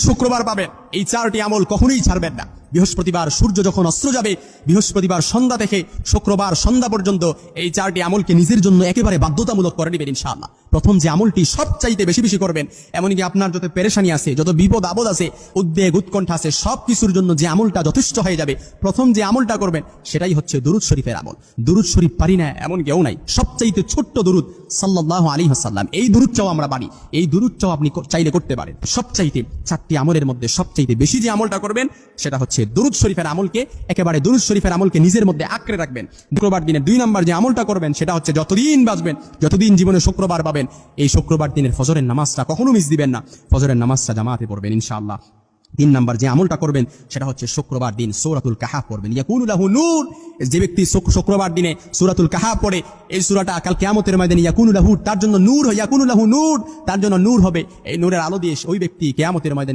শুক্রবার পাবেন। এই 4টি আমল কখনোই ছাড়বেন না। বৃহস্পতিবার সূর্য যখন অস্ত যাবে, বৃহস্পতিবার সন্ধ্যা থেকে শুক্রবার সন্ধ্যা পর্যন্ত এই 4টি আমলকে নিজের জন্য একেবারে বাধ্যতামূলক করে নেবেন ইনশাআল্লাহ। প্রথম যে আমলটি সবচাইতে বেশি বেশি করবেন, এমনকি আপনার যত পেরেশানি আছে, যত বিপদ আপদ আছে, উদ্বেগ উৎকণ্ঠা আছে, সব কিছুর জন্য যে আমলটা যথেষ্ট হয়ে যাবে, প্রথম যে আমলটা করবেন সেটাই হচ্ছে দুরুদ শরীফের আমল। দুরুদ শরীফ পারি না এমন কেউ নাই। সবচাইতে ছোট্ট দুরুদ সাল্লাল্লাহু আলাইহি ওয়াসাল্লাম, এই দুরুদটাও আমরা পারি। এই দুরুদটাও আপনি চাইলে করতে পারেন। সবচাইতে 4টি আমলের মধ্যে সবচাইতে বেশি যে আমলটা করবেন সেটা হচ্ছে দুরুদ শরীফের আমলকে, একেবারে দুরুদ শরীফের আমলকে নিজের মধ্যে আঁকড়ে রাখবেন। শুক্রবার দিনে 2 নম্বর যে আমলটা করবেন সেটা হচ্ছে যতদিন বাঁচবেন, যতদিন জীবনে শুক্রবার পাবেন, এই শুক্রবার দিনের ফজরের নামাজটা কখনো মিস দিবেন না। ফজরের নামাজটা জামাতে পড়বেন ইনশাআল্লাহ। 3 নম্বর যে আমলটা করবেন সেটা হচ্ছে শুক্রবার দিন সূরাতুল কাহাফ পড়বেন। ইয়াকুনু লাহু নূর, যে ব্যক্তি শুক্রবার দিনে সূরাতুল কাহাফ পড়ে, এই সূরাটা কাল কিয়ামতের ময়দানে ইয়াকুনু লাহু, তার জন্য নূর হয়, ইয়াকুনু লাহু নূর, তার জন্য নূর হবে। এই নূরের আলো দিয়ে ওই ব্যক্তি কিয়ামতের ময়দানে